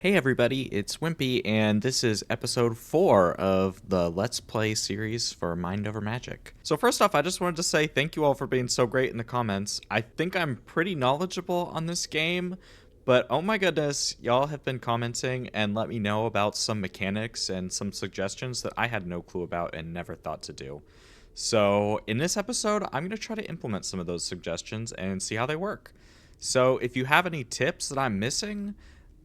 Hey everybody, it's Wimpy, and this is episode 4 of the Let's Play series for Mind Over Magic. So first off, I just wanted to say thank you all for being so great in the comments. I think I'm pretty knowledgeable on this game, but oh my goodness, y'all have been commenting and let me know about some mechanics and some suggestions that I had no clue about and never thought to do. So in this episode, I'm going to try to implement some of those suggestions and see how they work. So if you have any tips that I'm missing,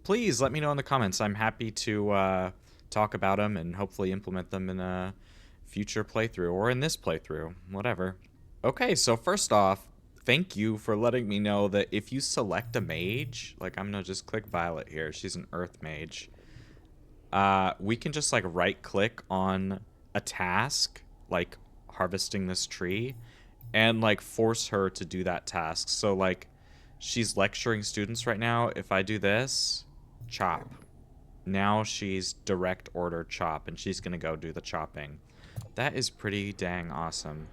please let me know in the comments. I'm happy to talk about them and hopefully implement them in a future playthrough or in this playthrough, whatever. Okay, so first off, thank you for letting me know that if you select a mage, like I'm gonna just click Violet here, she's an earth mage, we can just like right click on a task, like harvesting this tree, and like force her to do that task. So like she's lecturing students right now. If I do this, chop. Now she's direct order chop, and she's gonna go do the chopping. That is pretty dang awesome.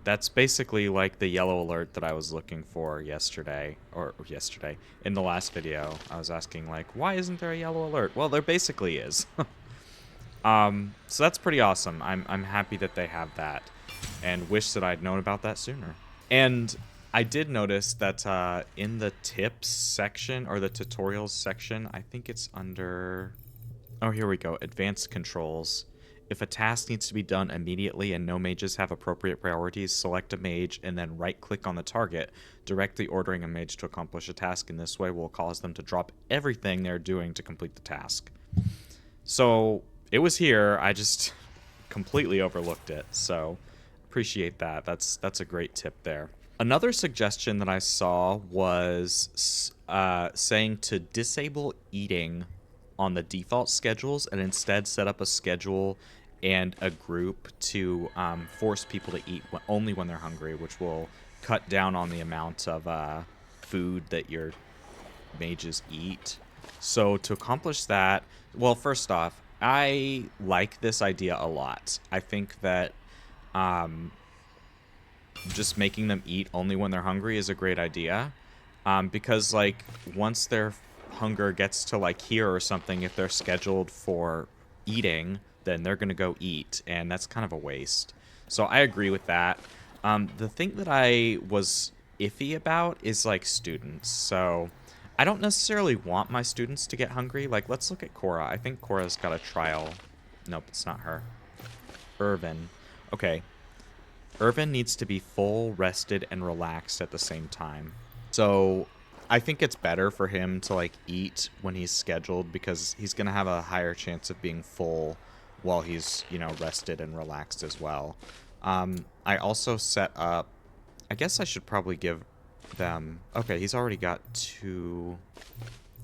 That's basically like the yellow alert that I was looking for yesterday, in the last video. I was asking like, why isn't there a yellow alert? Well, there basically is. So that's pretty awesome. I'm happy that they have that, and wish that I'd known about that sooner. And I did notice that in the tips section, or the tutorials section, I think it's under... Oh, here we go. Advanced controls. If a task needs to be done immediately and no mages have appropriate priorities, select a mage and then right-click on the target. Directly ordering a mage to accomplish a task in this way will cause them to drop everything they're doing to complete the task. So it was here. I just completely overlooked it. So appreciate that. That's a great tip there. Another suggestion that I saw was saying to disable eating on the default schedules and instead set up a schedule and a group to force people to eat only when they're hungry, which will cut down on the amount of food that your mages eat. So to accomplish that, well, first off, I like this idea a lot. I think that just making them eat only when they're hungry is a great idea. Because, like, once their hunger gets to, like, here or something, if they're scheduled for eating, then they're going to go eat, and that's kind of a waste. So I agree with that. The thing that I was iffy about is, like, students. So I don't necessarily want my students to get hungry. Like, let's look at Cora. I think Cora's got a trial. Nope, it's not her. Irvin. Okay. Irvin needs to be full, rested, and relaxed at the same time. So I think it's better for him to like eat when he's scheduled because he's going to have a higher chance of being full while he's, rested and relaxed as well. I also set up, I guess I should probably give them, okay, he's already got 2.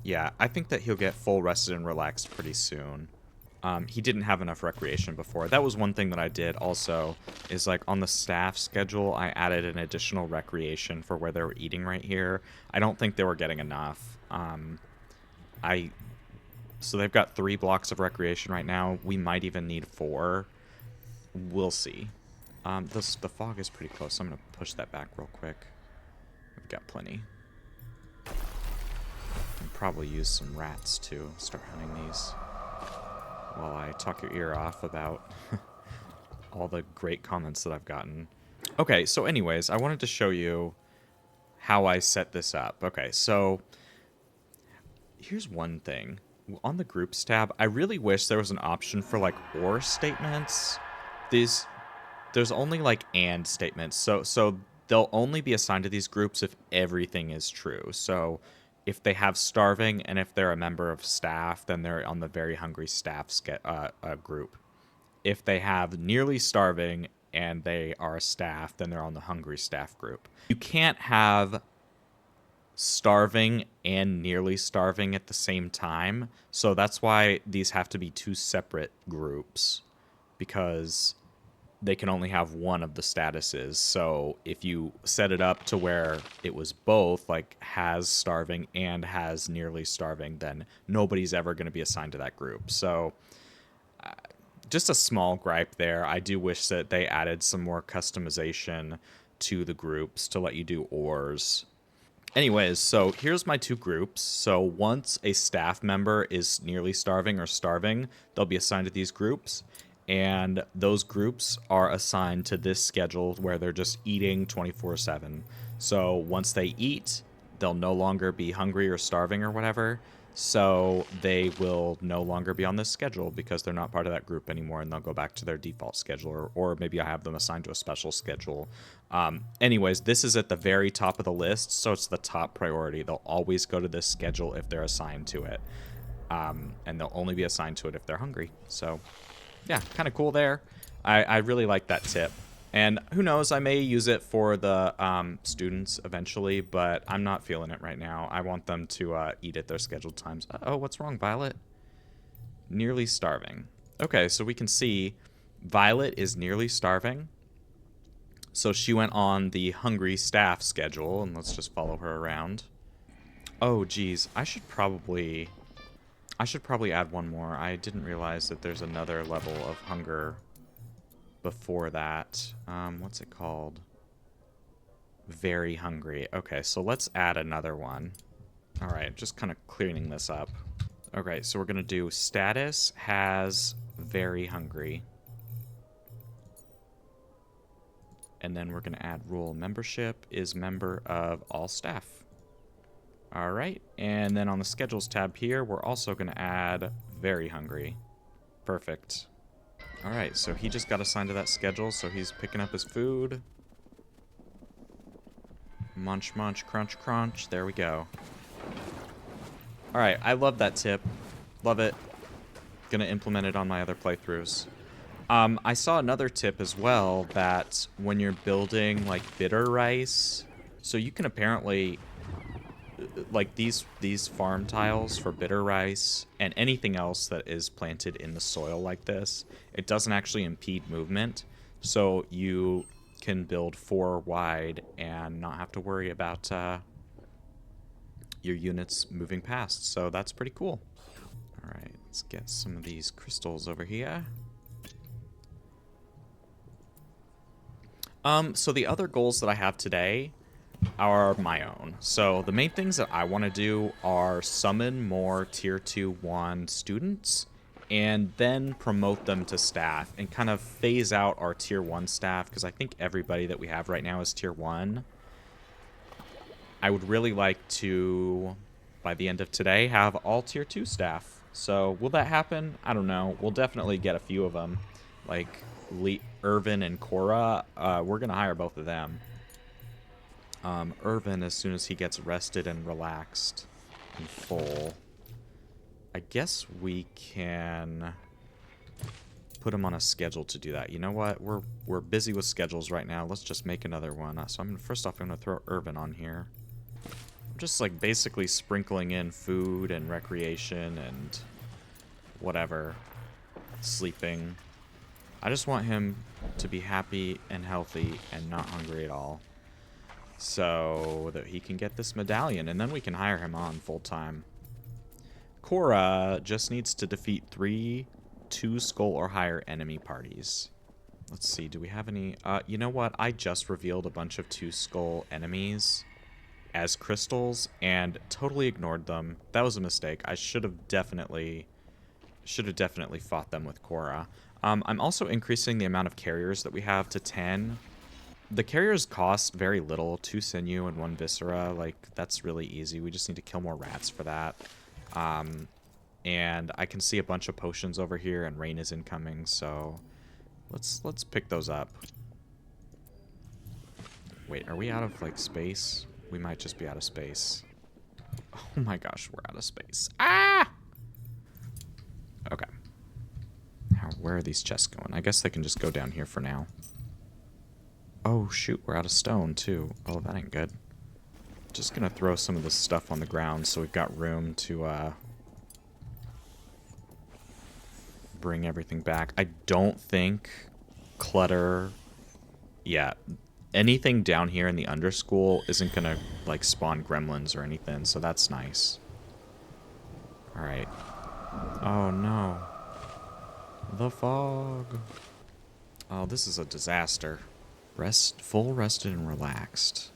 Yeah, I think that he'll get full, rested, and relaxed pretty soon. He didn't have enough recreation before. That was one thing that I did also, is like on the staff schedule, I added an additional recreation for where they were eating right here. I don't think they were getting enough. So they've got 3 blocks of recreation right now. We might even need 4. We'll see. The fog is pretty close, so I'm going to push that back real quick. We've got plenty. And probably use some rats too. Start hunting these while I talk your ear off about all the great comments that I've gotten. Okay, so anyways, I wanted to show you how I set this up. Okay, so here's one thing. On the groups tab, I really wish there was an option for like or statements. There's only like and statements. So they'll only be assigned to these groups if everything is true. So if they have starving and if they're a member of staff, then they're on the very hungry staff group. If they have nearly starving and they are a staff, then they're on the hungry staff group. You can't have starving and nearly starving at the same time. So that's why these have to be 2 separate groups, because they can only have one of the statuses. So if you set it up to where it was both, like has starving and has nearly starving, then nobody's ever going to be assigned to that group. So just a small gripe there. I do wish that they added some more customization to the groups to let you do ors. Anyways, so here's my two groups. So once a staff member is nearly starving or starving, they'll be assigned to these groups. And those groups are assigned to this schedule where they're just eating 24/7. So once they eat, they'll no longer be hungry or starving or whatever. So they will no longer be on this schedule because they're not part of that group anymore, and they'll go back to their default schedule, or maybe I have them assigned to a special schedule. Anyways, this is at the very top of the list, so it's the top priority. They'll always go to this schedule if they're assigned to it, and they'll only be assigned to it if they're hungry. So, yeah, kind of cool there. I really like that tip. And who knows, I may use it for the students eventually, but I'm not feeling it right now. I want them to eat at their scheduled times. Uh-oh, what's wrong, Violet? Nearly starving. Okay, so we can see Violet is nearly starving. So she went on the hungry staff schedule, and let's just follow her around. Oh, geez, I should probably add one more. I didn't realize that there's another level of hunger before that. What's it called? Very hungry. Okay, so let's add another one. All right, just kind of cleaning this up. Okay, so we're gonna do status has very hungry. And then we're gonna add rule membership is member of all staff. All right, and then on the schedules tab here, we're also gonna add very hungry. Perfect. All right, so he just got assigned to that schedule, so he's picking up his food. Munch, munch, crunch, crunch. There we go. All right, I love that tip. Love it. Gonna implement it on my other playthroughs. I saw another tip as well that when you're building like bitter rice, so you can apparently like these farm tiles for bitter rice and anything else that is planted in the soil like this, it doesn't actually impede movement, so you can build 4 wide and not have to worry about your units moving past. So that's pretty cool. All right, let's get some of these crystals over here. So the other goals that I have today are my own. So the main things that I want to do are summon more tier 2-1 students and then promote them to staff and kind of phase out our tier 1 staff, because I think everybody that we have right now is tier 1. I would really like to, by the end of today, have all tier 2 staff. So will that happen? I don't know. We'll definitely get a few of them, like Irvin and Cora. We're going to hire both of them. Irvin, as soon as he gets rested and relaxed and full, I guess we can put him on a schedule to do that. You know what? We're busy with schedules right now. Let's just make another one. So first off, I'm going to throw Irvin on here. I'm just like basically sprinkling in food and recreation and whatever. Sleeping. I just want him to be happy and healthy and not hungry at all, so that he can get this medallion, and then we can hire him on full-time. Cora just needs to defeat 3 2-skull or higher enemy parties. Let's see, do we have any... you know what? I just revealed a bunch of 2-skull enemies as crystals and totally ignored them. That was a mistake. I should have definitely fought them with Cora. I'm also increasing the amount of carriers that we have to 10. The carriers cost very little, 2 sinew and 1 viscera. Like, that's really easy. We just need to kill more rats for that. And I can see a bunch of potions over here, and rain is incoming, so let's pick those up. Wait, are we out of, like, space? We might just be out of space. Oh my gosh, we're out of space. Ah! Okay. Where are these chests going? I guess they can just go down here for now. Oh, shoot, we're out of stone, too. Oh, that ain't good. Just gonna throw some of this stuff on the ground so we've got room to, bring everything back. I don't think clutter... Yeah, anything down here in the Underschool isn't gonna, like, spawn gremlins or anything, so that's nice. Alright. Oh, no. The fog. Oh, this is a disaster. Full rested and relaxed.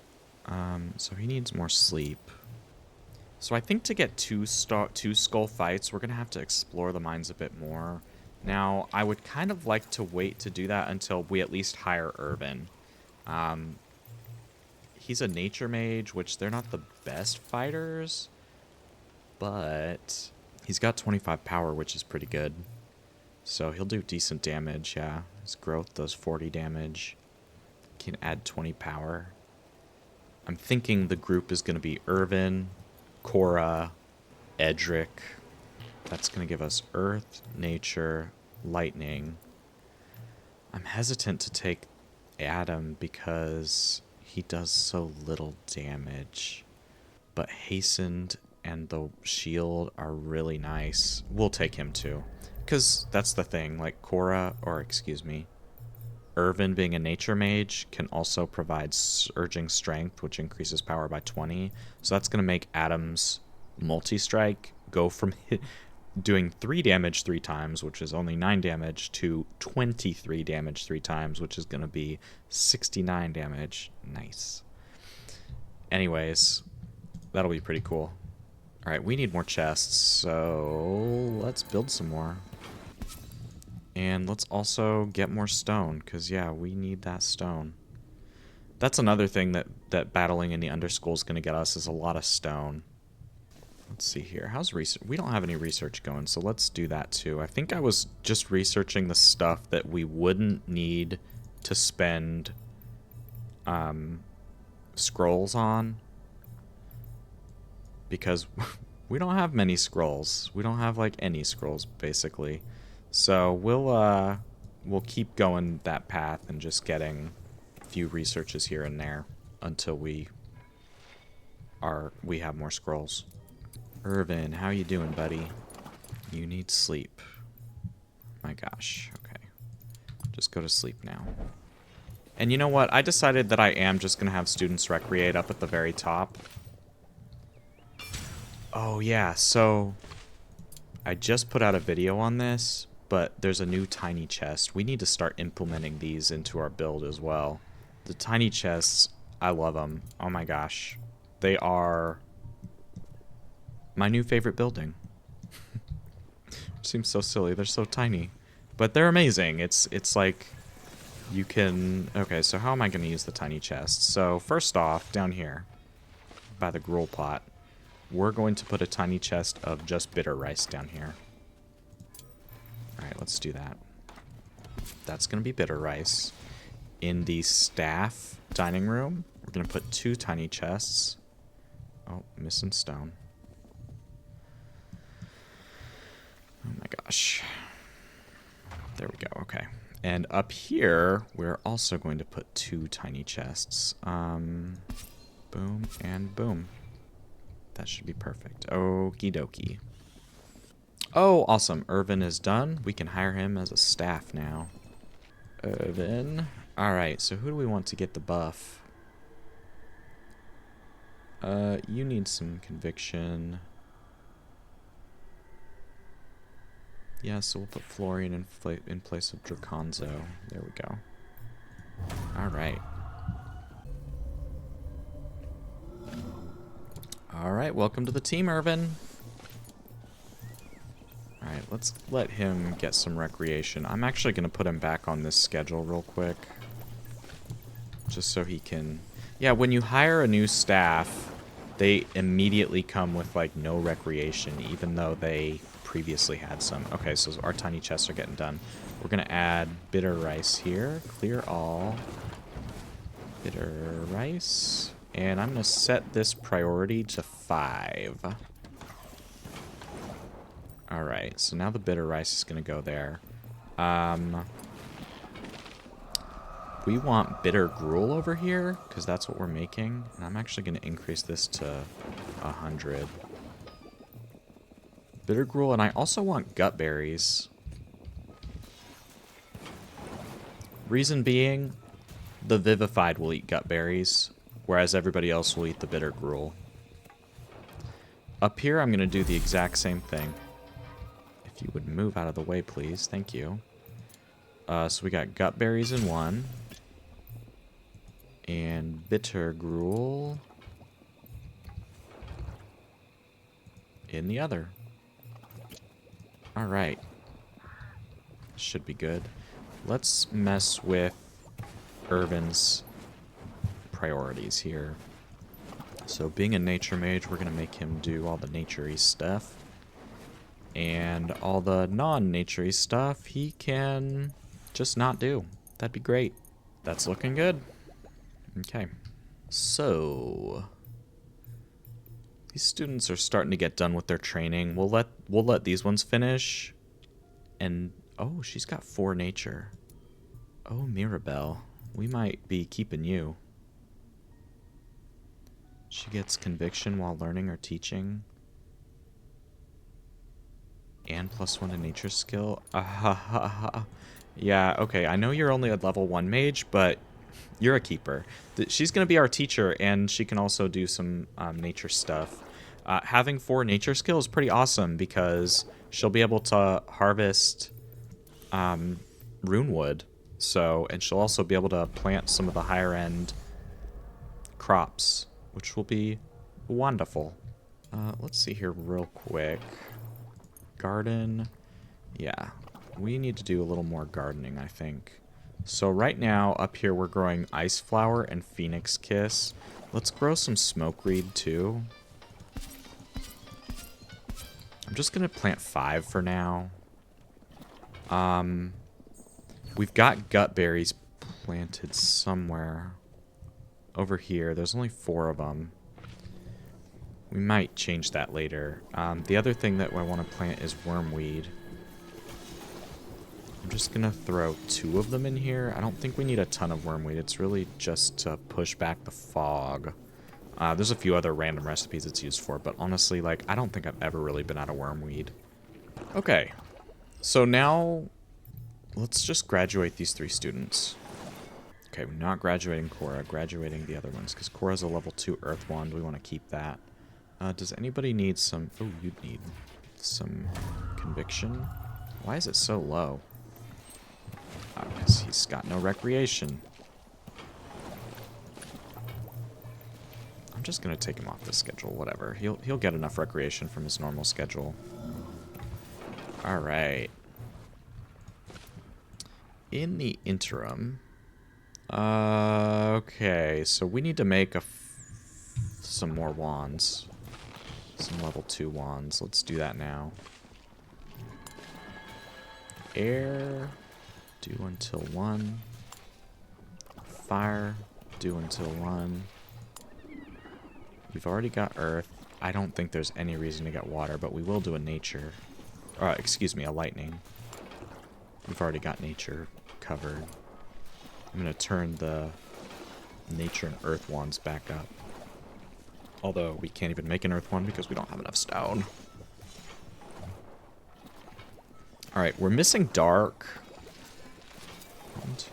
So he needs more sleep. So I think to get two skull fights, we're going to have to explore the mines a bit more. Now, I would kind of like to wait to do that until we at least hire Irvin. He's a nature mage, which they're not the best fighters, but he's got 25 power, which is pretty good. So he'll do decent damage, yeah. His growth does 40 damage. Can add 20 power. I'm thinking the group is going to be Irvin, Cora, Edric. That's going to give us Earth, Nature, Lightning. I'm hesitant to take Adam because he does so little damage. But Hastened and the Shield are really nice. We'll take him too. Because that's the thing, like Irvin being a nature mage can also provide surging strength, which increases power by 20. So that's going to make Adam's multi-strike go from doing 3 damage 3 times, which is only 9 damage, to 23 damage 3 times, which is going to be 69 damage. Nice. Anyways, that'll be pretty cool. All right, we need more chests, so let's build some more. And let's also get more stone, because, yeah, we need that stone. That's another thing that battling in the Underschool is going to get us, is a lot of stone. Let's see here. How's research? We don't have any research going, so let's do that too. I think I was just researching the stuff that we wouldn't need to spend scrolls on. Because we don't have many scrolls. We don't have, like, any scrolls, basically. So we'll keep going that path and just getting a few researches here and there until we have more scrolls. Irvin, how you doing, buddy? You need sleep. My gosh. Okay. Just go to sleep now. And you know what? I decided that I am just going to have students recreate up at the very top. Oh, yeah. So I just put out a video on this, but there's a new tiny chest. We need to start implementing these into our build as well. The tiny chests, I love them. Oh my gosh. They are my new favorite building. Seems so silly. They're so tiny. But they're amazing. It's like you can... Okay, so how am I going to use the tiny chests? So first off, down here by the gruel pot, we're going to put a tiny chest of just bitter rice down here. Alright, let's do that. That's going to be bitter rice. In the staff dining room, we're going to put 2 tiny chests. Oh, missing stone. Oh my gosh. There we go, okay. And up here, we're also going to put 2 tiny chests. Boom and boom. That should be perfect. Okie dokie. Oh, awesome. Irvin is done. We can hire him as a staff now. Irvin. Alright, so who do we want to get the buff? You need some conviction. Yeah, so we'll put Florian in place of Draconzo. There we go. Alright. Alright, welcome to the team, Irvin. Alright, let's let him get some recreation. I'm actually going to put him back on this schedule real quick. Just so he can... Yeah, when you hire a new staff, they immediately come with, like, no recreation, even though they previously had some. Okay, so our tiny chests are getting done. We're going to add bitter rice here. Clear all. Bitter rice. And I'm going to set this priority to 5. Alright, so now the bitter rice is going to go there. We want bitter gruel over here, because that's what we're making. And I'm actually going to increase this to 100. Bitter gruel, and I also want gut berries. Reason being, the vivified will eat gut berries, whereas everybody else will eat the bitter gruel. Up here, I'm going to do the exact same thing. If you would move out of the way, please. Thank you. So we got gut berries in 1. And bitter gruel in the other. Alright. Should be good. Let's mess with Irvin's priorities here. So being a nature mage, we're going to make him do all the nature-y stuff. And all the non-nature-y stuff he can just not do. That'd be great. That's looking good. Okay. So these students are starting to get done with their training. We'll let these ones finish. And oh, she's got 4 nature. Oh, Mirabelle, we might be keeping you. She gets conviction while learning or teaching. And +1 to nature skill. Yeah, okay, I know you're only a level 1 mage, but you're a keeper. She's going to be our teacher, and she can also do some nature stuff. Having 4 nature skill is pretty awesome because she'll be able to harvest rune wood. So, and she'll also be able to plant some of the higher end crops, which will be wonderful. Let's see here real quick. Garden. Yeah, we need to do a little more gardening, I think. So right now, up here, we're growing ice flower and phoenix kiss. Let's grow some smokeweed, too. I'm just going to plant 5 for now. We've got gut berries planted somewhere. Over here. There's only 4 of them. We might change that later. The other thing that I want to plant is wormweed. I'm just going to throw 2 of them in here. I don't think we need a ton of wormweed. It's really just to push back the fog. There's a few other random recipes it's used for, but honestly, like, I don't think I've ever really been out of wormweed. Okay. So now, let's just graduate these 3 students. Okay, we're not graduating Cora, graduating the other ones, because Cora's a level 2 Earth Wand. We want to keep that. Does anybody need some... Oh, you'd need some conviction. Why is it so low? Because he's got no recreation. I'm just going to take him off the schedule, whatever. He'll get enough recreation from his normal schedule. Alright. In the interim... okay, so we need to make some more wands. Some level 2 wands. Let's do that now. Air, do until 1. Fire, do until 1. We've already got earth. I don't think there's any reason to get water, but we will do a nature. Excuse me, a lightning. We've already got nature covered. I'm going to turn the nature and earth wands back up. Although we can't even make an earth one because we don't have enough stone. Alright, we're missing dark. 1, 2.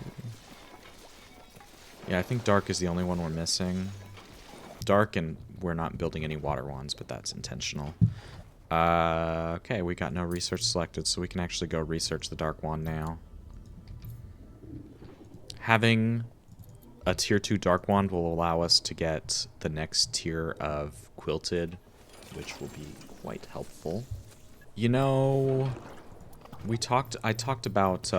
Yeah, I think dark is the only one we're missing. Dark, and we're not building any water wands, but that's intentional. Okay, we got no research selected, so we can actually go research the dark wand now. Having a tier 2 dark wand will allow us to get the next tier of quilted, which will be quite helpful. You know, I talked about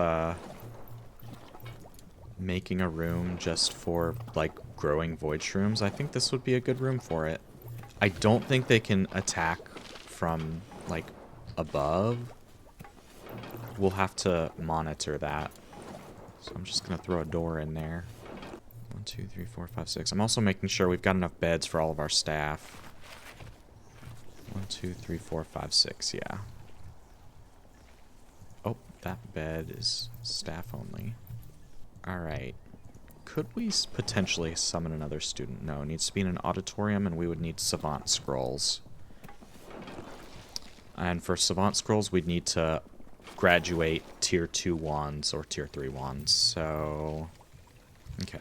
making a room just for like growing void shrooms. I think this would be a good room for it. I don't think they can attack from like above. We'll have to monitor that. So I'm just gonna throw a door in there. 1, 2, 3, 4, 5, 6. I'm also making sure we've got enough beds for all of our staff. 1, 2, 3, 4, 5, 6, yeah. Oh, that bed is staff only. Alright. Could we potentially summon another student? No, it needs to be in an auditorium, and we would need savant scrolls. And for savant scrolls, we'd need to graduate tier 2 wands or tier 3 wands. So, okay.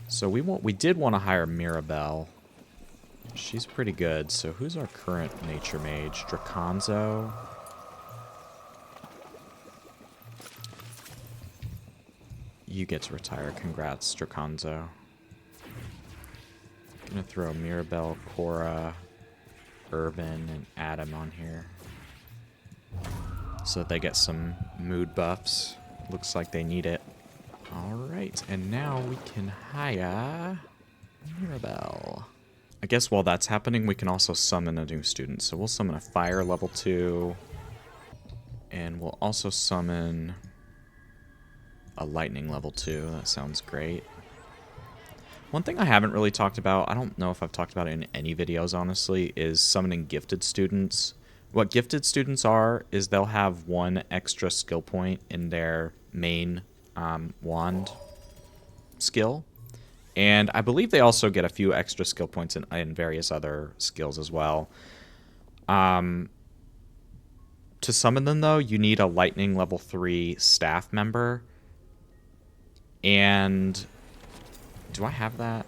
So we did want to hire Mirabelle. She's pretty good. So who's our current nature mage? Draconzo. You get to retire. Congrats, Draconzo. Gonna throw Mirabelle, Cora, Urban, and Adam on here, so that they get some mood buffs. Looks like they need it. Alright, and now we can hire Mirabelle. I guess while that's happening, we can also summon a new student. So we'll summon a Fire level 2. And we'll also summon a Lightning level 2. That sounds great. One thing I haven't really talked about, I don't know if I've talked about it in any videos, honestly, is summoning gifted students. What gifted students are is they'll have 1 extra skill point in their main wand skill. And I believe they also get a few extra skill points in various other skills as well. To summon them, though, you need a Lightning level 3 staff member. And do I have that?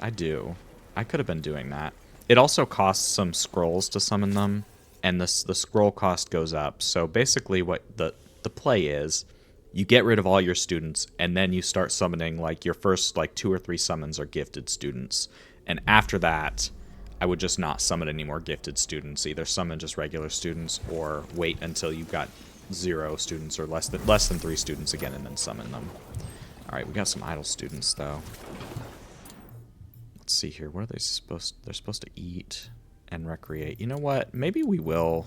I do. I could have been doing that. It also costs some scrolls to summon them, and the scroll cost goes up. So basically what the play is, you get rid of all your students, and then you start summoning, like, your first, like, 2 or 3 summons are gifted students. And after that, I would just not summon any more gifted students. Either summon just regular students, or wait until you've got 0 students, or less than 3 students again, and then summon them. Alright, we got some idle students, though. Let's see here. What are they supposed... They're supposed to eat and recreate. You know what? Maybe we will...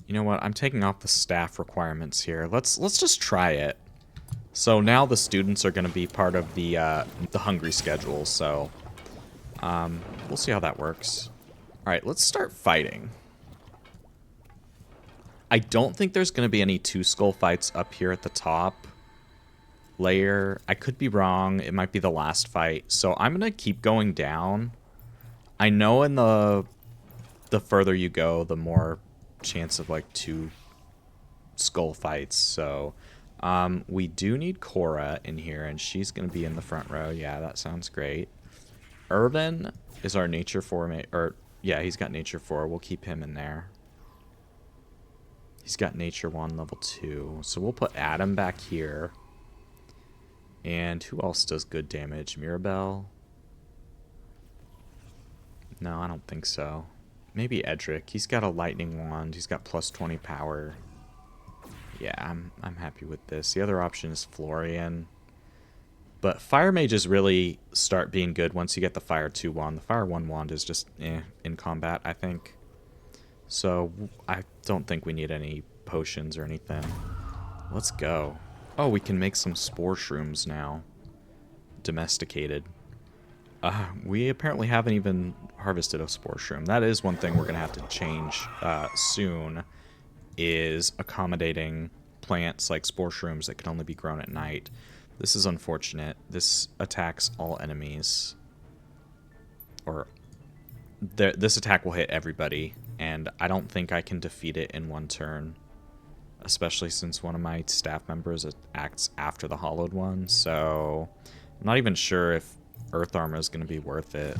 You know what? I'm taking off the staff requirements here. Let's just try it. So now the students are going to be part of the hungry schedule. So we'll see how that works. All right, let's start fighting. I don't think there's going to be any 2 skull fights up here at the top layer. I could be wrong. It might be the last fight. So I'm going to keep going down. I know in the further you go, the more chance of like 2 skull fights. So we do need Cora in here, and she's going to be in the front row. Yeah, that sounds great. Urban is our nature 4 or yeah, he's got nature 4. We'll keep him in there. He's got nature 1 level 2. So we'll put Adam back here. And who else does good damage? Mirabelle? No, I don't think so. Maybe Edric. He's got a lightning wand. He's got plus 20 power. Yeah, I'm happy with this. The other option is Florian. But Fire Mages really start being good once you get the Fire 2 wand. The Fire 1 wand is just in combat, I think. So I don't think we need any potions or anything. Let's go. Oh, we can make some spore shrooms now. Domesticated. We apparently haven't even harvested a spore shroom. That is one thing we're going to have to change soon, is accommodating plants like spore shrooms that can only be grown at night. This is unfortunate. This attacks all enemies. Or this attack will hit everybody, and I don't think I can defeat it in 1 turn. Especially since one of my staff members acts after the hollowed one, so I'm not even sure if Earth Armor is going to be worth it.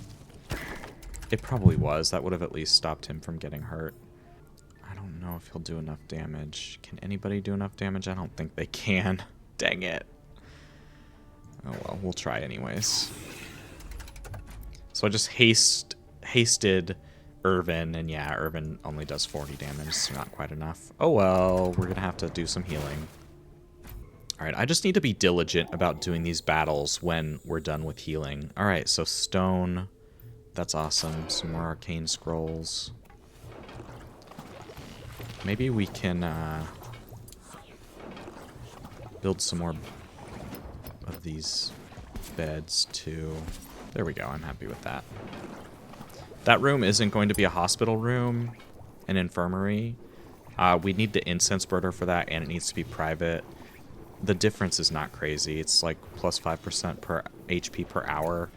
It probably was. That would have at least stopped him from getting hurt. I don't know if he'll do enough damage. Can anybody do enough damage? I don't think they can. Dang it. Oh well, we'll try anyways. So I just hasted Irvin, and yeah, Irvin only does 40 damage, so not quite enough. Oh well, we're gonna have to do some healing. Alright, I just need to be diligent about doing these battles when we're done with healing. Alright, so stone. That's awesome. Some more arcane scrolls. Maybe we can build some more of these beds too. There we go, I'm happy with that. That room isn't going to be a hospital room, an infirmary. We need the incense burner for that, and it needs to be private. The difference is not crazy. It's like plus 5% per HP per hour.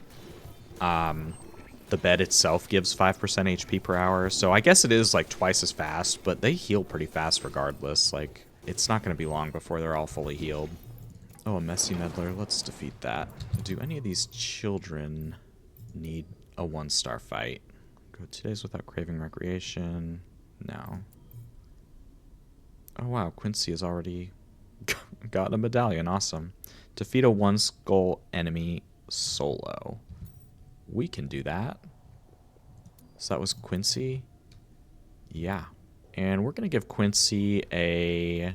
The bed itself gives 5% HP per hour, so I guess it is like twice as fast, but they heal pretty fast regardless. Like, it's not going to be long before they're all fully healed. Oh, a messy meddler. Let's defeat that. Do any of these children need a 1-star fight? Go 2 days without craving recreation. No. Oh wow, Quincy has already got a medallion. Awesome. Defeat a 1-skull enemy solo. We can do that. So that was Quincy. Yeah. And we're going to give Quincy a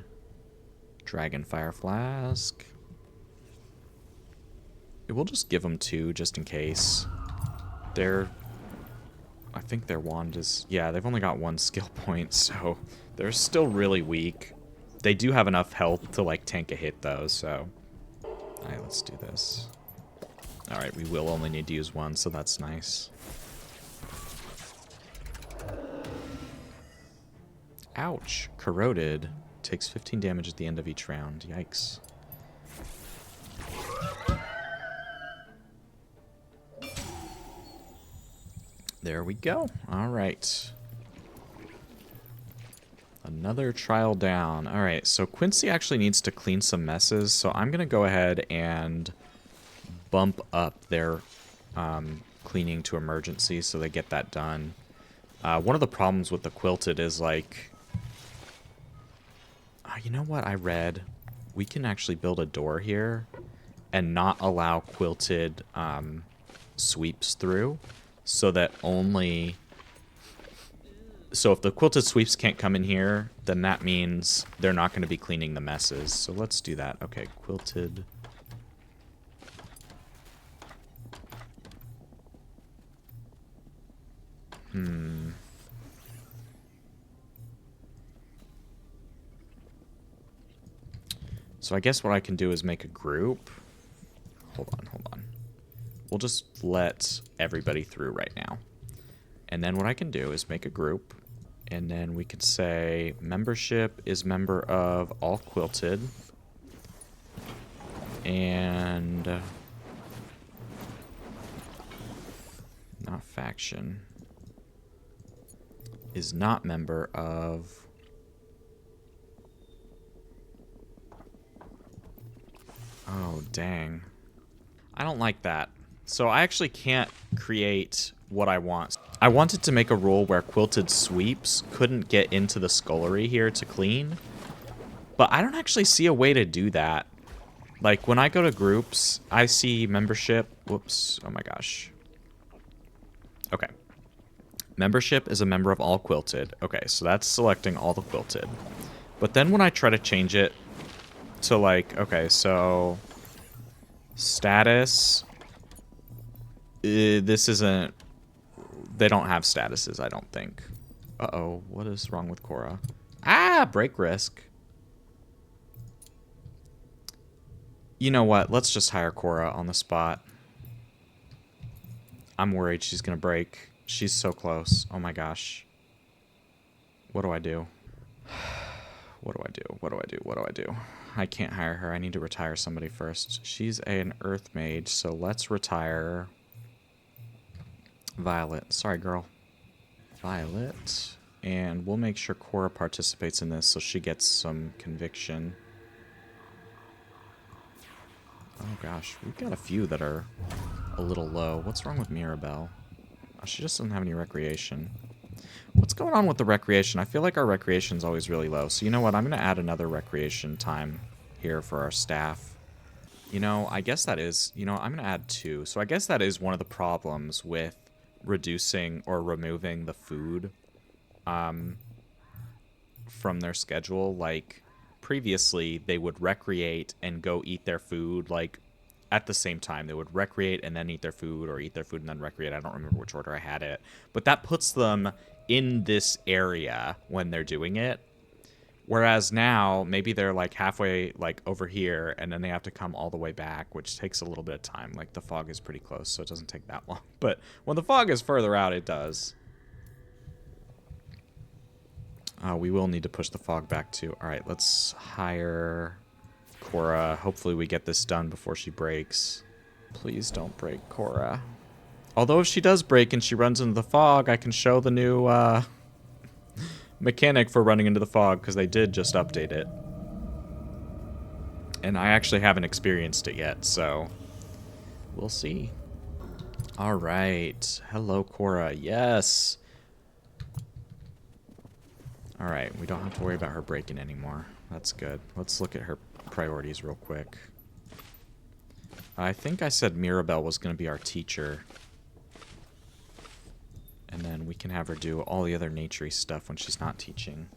Dragonfire Flask. We'll just give them 2 just in case. I think their wand is... Yeah, they've only got 1 skill point, so they're still really weak. They do have enough health to, like, tank a hit, though, so... Alright, let's do this. Alright, we will only need to use 1, so that's nice. Ouch. Corroded. Takes 15 damage at the end of each round. Yikes. There we go. Alright. Another trial down. Alright, so Quincy actually needs to clean some messes, so I'm going to go ahead and bump up their cleaning to emergency so they get that done. One of the problems with the quilted is, like... you know what I read? We can actually build a door here and not allow quilted sweeps through, so that only... So if the quilted sweeps can't come in here, then that means they're not going to be cleaning the messes. So let's do that. Okay, quilted... So I guess what I can do is make a group. Hold on. We'll just let everybody through right now. And then what I can do is make a group. And then we could say membership is member of all quilted. And... not faction. Is not member of... Oh, dang. I don't like that. So I actually can't create what I want. I wanted to make a rule where quilted sweeps couldn't get into the scullery here to clean. But I don't actually see a way to do that. Like, when I go to groups, I see membership. Whoops. Oh my gosh. Okay. Membership is a member of all quilted. Okay, so that's selecting all the quilted. But then when I try to change it to, like, okay, so status, this isn't, they don't have statuses, I don't think. Uh-oh, what is wrong with Cora? Ah, break risk. You know what, let's just hire Cora on the spot. I'm worried she's gonna break. She's so close. Oh my gosh. What do I do? What do I do? What do I do? What do I do? I can't hire her. I need to retire somebody first. She's an earth mage, so let's retire Violet. Sorry, girl. Violet. And we'll make sure Cora participates in this so she gets some conviction. Oh gosh, we've got a few that are a little low. What's wrong with Mirabelle? Oh, she just doesn't have any recreation. What's going on with the recreation? I feel like our recreation's always really low. So you know what? I'm going to add another recreation time here for our staff. You know, I guess that is... You know, I'm going to add 2. So I guess that is one of the problems with reducing or removing the food from their schedule. Like, previously, they would recreate and go eat their food, like, at the same time. They would recreate and then eat their food, or eat their food and then recreate. I don't remember which order I had it. But that puts them in this area when they're doing it. Whereas now, maybe they're like halfway like over here, and then they have to come all the way back, which takes a little bit of time. Like the fog is pretty close, so it doesn't take that long. But when the fog is further out, it does. We will need to push the fog back too. All right, let's hire Cora. Hopefully we get this done before she breaks. Please don't break, Cora. Although if she does break and she runs into the fog, I can show the new mechanic for running into the fog, because they did just update it. And I actually haven't experienced it yet, so we'll see. All right. Hello, Cora. Yes. All right. We don't have to worry about her breaking anymore. That's good. Let's look at her priorities real quick. I think I said Mirabelle was going to be our teacher. And then we can have her do all the other naturey stuff when she's not teaching.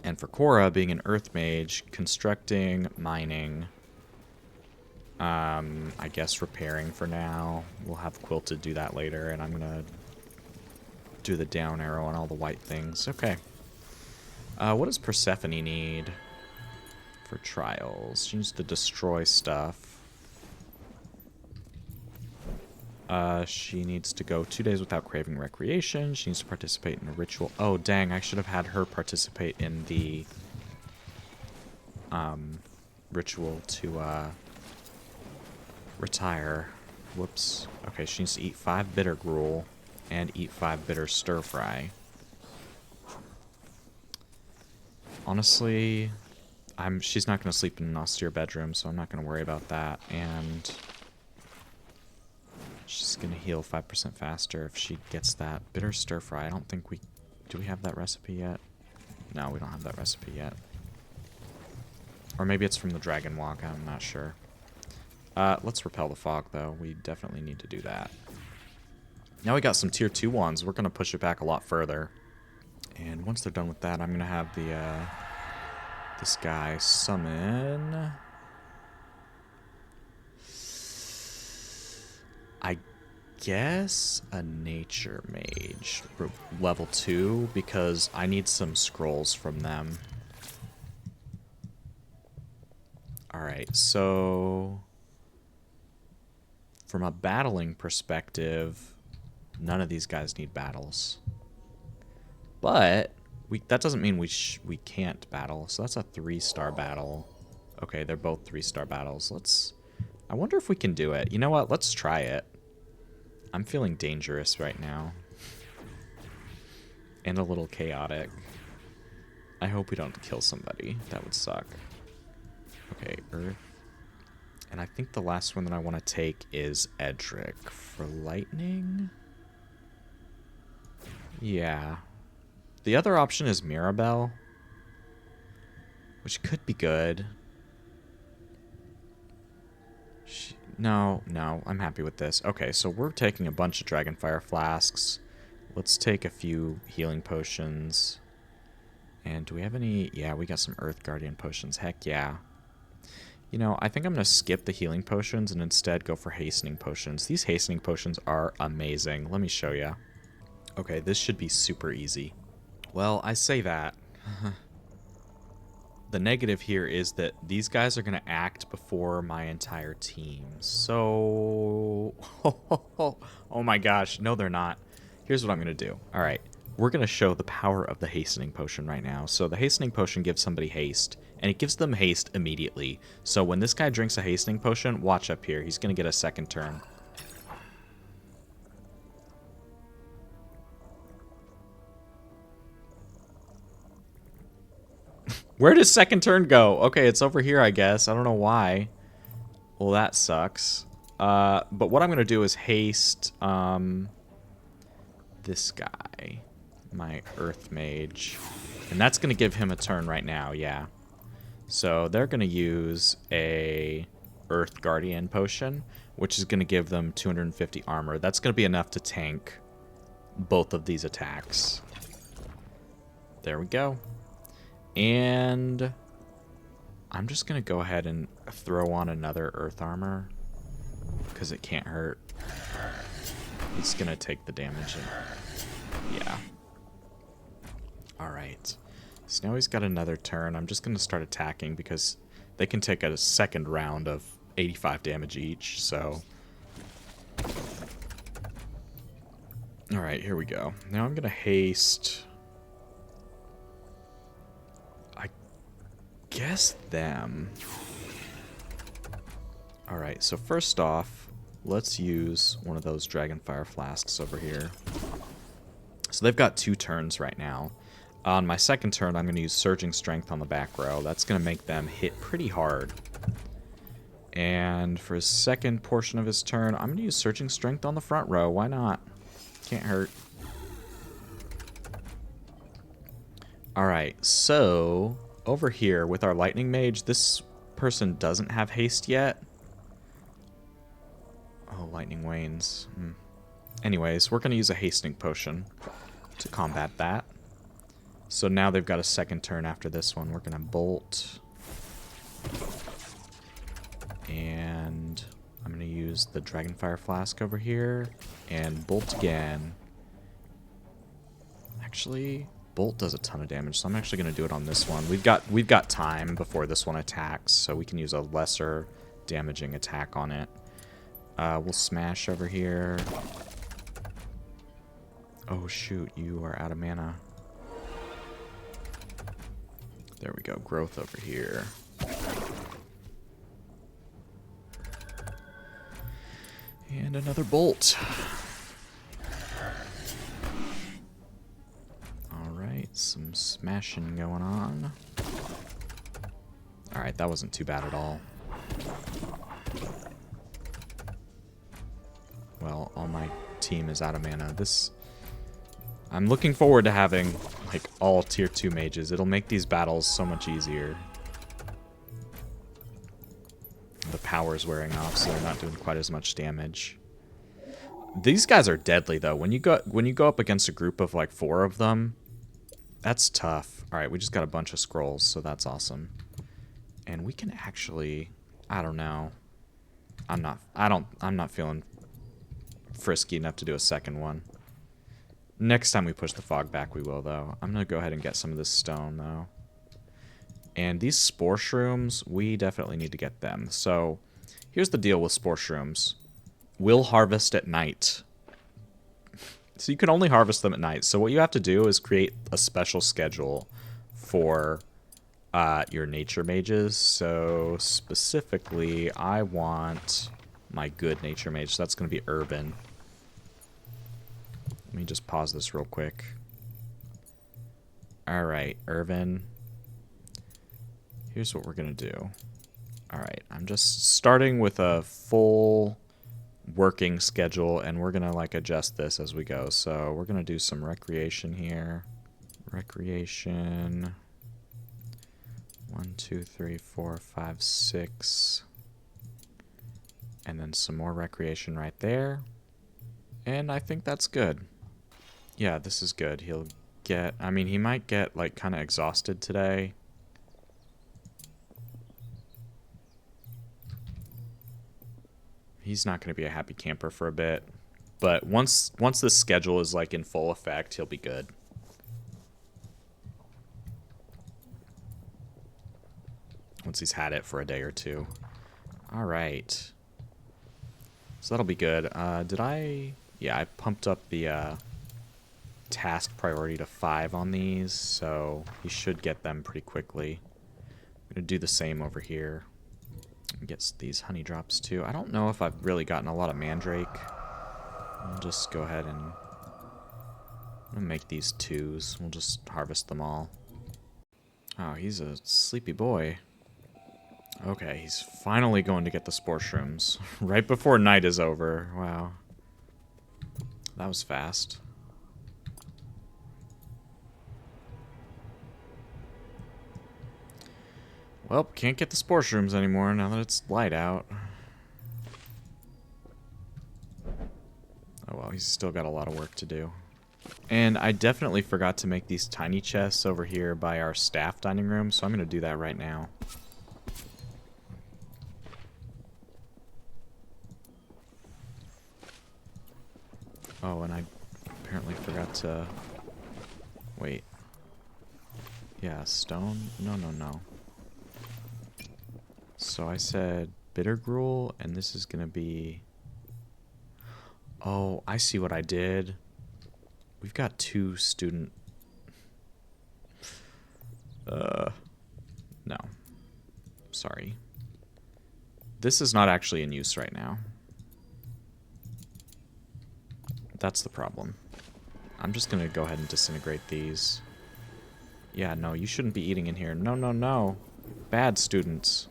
And for Cora, being an earth mage, constructing, mining, I guess repairing for now. We'll have Quilted do that later, and I'm going to do the down arrow on all the white things. Okay. What does Persephone need for trials? She needs to destroy stuff. She needs to go 2 days without craving recreation. She needs to participate in a ritual. Oh, dang, I should have had her participate in the ritual to retire. Whoops. Okay, she needs to eat 5 bitter gruel and eat 5 bitter stir fry. Honestly, she's not going to sleep in an austere bedroom, so I'm not going to worry about that. And she's going to heal 5% faster if she gets that bitter stir fry. I don't think we... Do we have that recipe yet? No, we don't have that recipe yet. Or maybe it's from the Dragon Walk. I'm not sure. Let's repel the fog, though. We definitely need to do that. Now we got some tier 2 ones. We're going to push it back a lot further. And once they're done with that, I'm going to have the this guy summon... I guess a nature mage level 2 because I need some scrolls from them. Alright, so from a battling perspective, none of these guys need battles. But that doesn't mean we can't battle. So that's a 3-star battle. Okay, they're both 3-star battles. I wonder if we can do it. You know what? Let's try it. I'm feeling dangerous right now. And a little chaotic. I hope we don't kill somebody. That would suck. Okay, Earth. And I think the last one that I want to take is Edric. For lightning? Yeah. The other option is Mirabelle. Which could be good. No, I'm happy with this. Okay, so we're taking a bunch of Dragonfire Flasks. Let's take a few healing potions. And do we have any... Yeah, we got some Earth Guardian potions. Heck yeah. You know, I think I'm going to skip the healing potions and instead go for hastening potions. These hastening potions are amazing. Let me show you. Okay, this should be super easy. Well, I say that. The negative here is that these guys are going to act before my entire team. So... Oh my gosh. No, they're not. Here's what I'm going to do. All right. We're going to show the power of the hastening potion right now. So the hastening potion gives somebody haste, and it gives them haste immediately. So when this guy drinks a hastening potion, watch up here. He's going to get a second turn. Where does second turn go? Okay, it's over here, I guess. I don't know why. Well, that sucks. But what I'm going to do is haste this guy, my Earth Mage. And that's going to give him a turn right now, yeah. So they're going to use a Earth Guardian potion, which is going to give them 250 armor. That's going to be enough to tank both of these attacks. There we go. And I'm just going to go ahead and throw on another Earth Armor because it can't hurt. It's going to take the damage. Yeah. Alright. So now he's got another turn. I'm just going to start attacking because they can take a second round of 85 damage each. So. Alright, here we go. Now I'm going to haste... guess them. Alright, so first off, let's use one of those Dragonfire Flasks over here. So they've got 2 turns right now. On my second turn, I'm going to use Surging Strength on the back row. That's going to make them hit pretty hard. And for his second portion of his turn, I'm going to use Searching Strength on the front row. Why not? Can't hurt. Alright, so over here with our Lightning Mage, this person doesn't have haste yet. Oh, Lightning Wanes. Anyways, we're going to use a Hastening Potion to combat that. So now they've got a second turn after this one. We're going to Bolt. And I'm going to use the Dragonfire Flask over here and Bolt again. Actually, Bolt does a ton of damage, so I'm actually going to do it on this one. We've got time before this one attacks, so we can use a lesser damaging attack on it. We'll smash over here. Oh shoot, you are out of mana. There we go, growth over here. And another bolt. Alright, some smashing going on. Alright, that wasn't too bad at all. Well, all my team is out of mana. I'm looking forward to having, like, all tier 2 mages. It'll make these battles so much easier. The power's wearing off, so they're not doing quite as much damage. These guys are deadly, though. When you go up against a group of, like, 4 of them, that's tough. Alright, we just got a bunch of scrolls, so that's awesome. And we can actually... I don't know. I'm not feeling frisky enough to do a second one. Next time we push the fog back, we will, though. I'm going to go ahead and get some of this stone, though. And these spore shrooms, we definitely need to get them. So, here's the deal with spore shrooms. We'll harvest at night. So you can only harvest them at night. So what you have to do is create a special schedule for your nature mages. So, specifically, I want my good nature mage. So that's going to be Urban. Let me just pause this real quick. Alright, Irvin. Here's what we're going to do. Alright, I'm just starting with a full working schedule, and we're going to, like, adjust this as we go. So we're going to do some recreation here. Recreation. 1, 2, 3, 4, 5, 6. And then some more recreation right there. And I think that's good. Yeah, this is good. He'll get... I mean, he might get, like, kind of exhausted today. He's not going to be a happy camper for a bit. But once this schedule is, like, in full effect, he'll be good. Once he's had it for a day or two. Alright. So that'll be good. Did I... Yeah, I pumped up the... task priority to 5 on these, so he should get them pretty quickly. I'm going to do the same over here. Get these honey drops too. I don't know if I've really gotten a lot of mandrake. I'll just go ahead and make these 2s. We'll just harvest them all. Oh, he's a sleepy boy. Okay, he's finally going to get the spore shrooms. Right before night is over. Wow. That was fast. Well, can't get the spore shrooms anymore now that it's light out. Oh well, he's still got a lot of work to do. And I definitely forgot to make these tiny chests over here by our staff dining room, so I'm going to do that right now. Oh, and I apparently forgot to... Wait. Yeah, stone? No, no, no. So I said bitter gruel, and this is going to be... Oh, I see what I did. We've got 2 student... No. Sorry. This is not actually in use right now. That's the problem. I'm just going to go ahead and disintegrate these. Yeah, no, you shouldn't be eating in here. No, no, no. Bad students.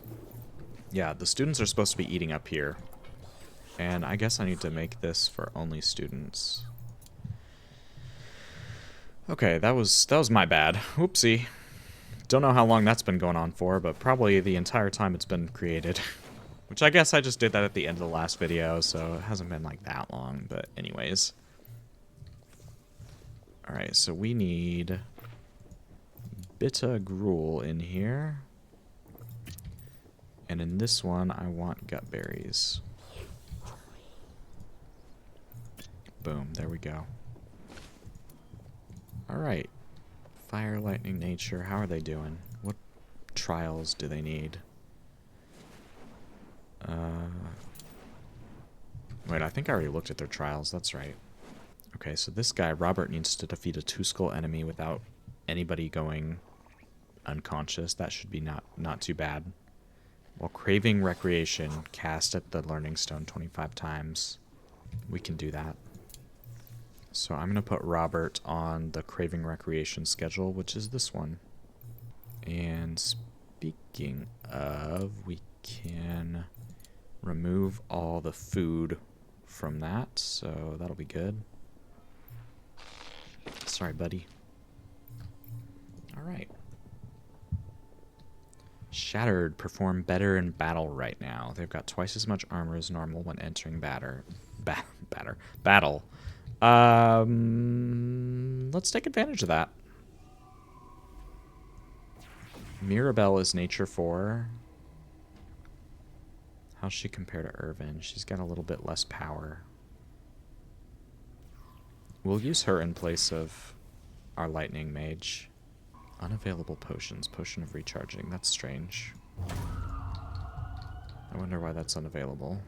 Yeah, the students are supposed to be eating up here. And I guess I need to make this for only students. Okay, that was my bad. Whoopsie. Don't know how long that's been going on for, but probably the entire time it's been created. Which I guess I just did that at the end of the last video, so it hasn't been like that long, but anyways. Alright, so we need bitter gruel in here. And in this one, I want gut berries. Boom, there we go. Alright. Fire, lightning, nature, how are they doing? What trials do they need? Wait, I think I already looked at their trials, that's right. Okay, so this guy, Robert, needs to defeat a 2-skull enemy without anybody going unconscious. That should be not too bad. While craving recreation, cast at the learning stone 25 times. We can do that. So I'm going to put Robert on the craving recreation schedule, which is this one. And speaking of, we can remove all the food from that, so that'll be good. Sorry, buddy. Alright. Shattered perform better in battle right now. They've got twice as much armor as normal when entering battle. Let's take advantage of that. Mirabelle is nature 4. How's she compare to Irvin? She's got a little bit less power. We'll use her in place of our lightning mage. Unavailable potions. Potion of recharging. That's strange. I wonder why that's unavailable.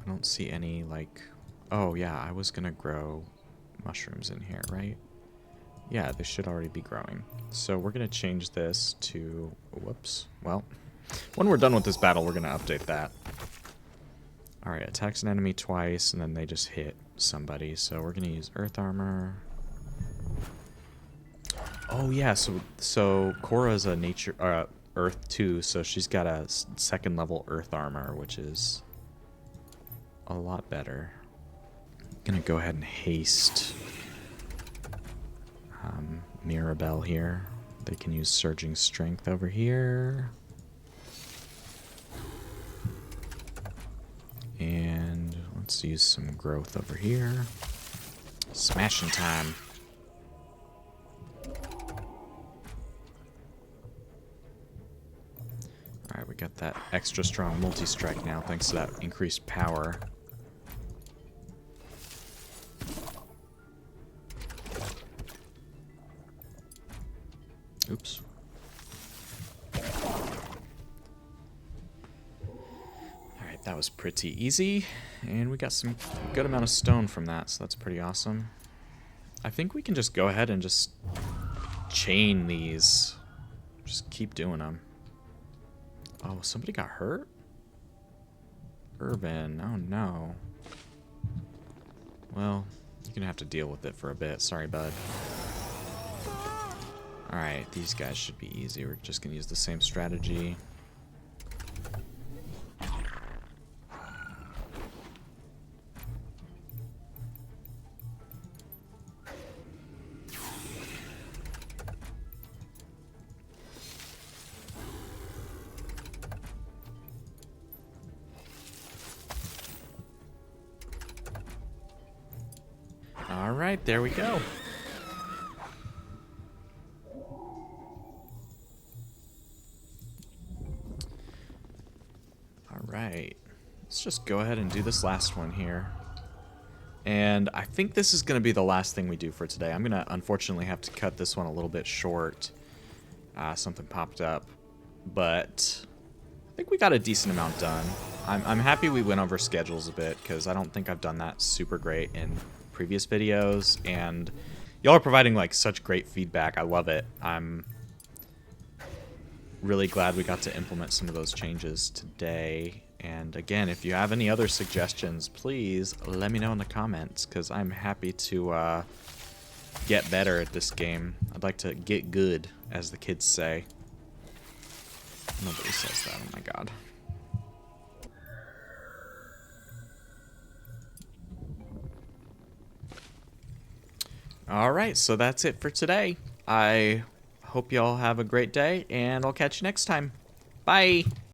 I don't see any, like... Oh, yeah, I was gonna grow mushrooms in here, right? Yeah, they should already be growing. So we're gonna change this to... Whoops. Well, when we're done with this battle, we're gonna update that. Alright, attacks an enemy twice, and then they just hit somebody. So we're gonna use earth armor. Oh, yeah, so Cora's a nature... earth 2, so she's got a second level earth armor, which is a lot better. Gonna go ahead and haste Mirabelle here. They can use surging strength over here. And let's use some growth over here. Smashing time. Alright, we got that extra strong multi-strike now thanks to that increased power. Oops. Alright, that was pretty easy. And we got some good amount of stone from that, so that's pretty awesome. I think we can just go ahead and just chain these. Just keep doing them. Oh, somebody got hurt? Urban, oh no. Well, you're gonna have to deal with it for a bit. Sorry, bud. Alright, these guys should be easy. We're just gonna use the same strategy. Alright, there we go. Alright, let's just go ahead and do this last one here. And I think this is going to be the last thing we do for today. I'm going to unfortunately have to cut this one a little bit short. Something popped up. But I think we got a decent amount done. I'm happy we went over schedules a bit because I don't think I've done that super great in previous videos. And y'all are providing like such great feedback. I love it. I'm really glad we got to implement some of those changes today. And again, if you have any other suggestions, please let me know in the comments because I'm happy to get better at this game. I'd like to get good, as the kids say. Nobody says that, oh my god. Alright, so that's it for today. I hope y'all have a great day, and I'll catch you next time. Bye!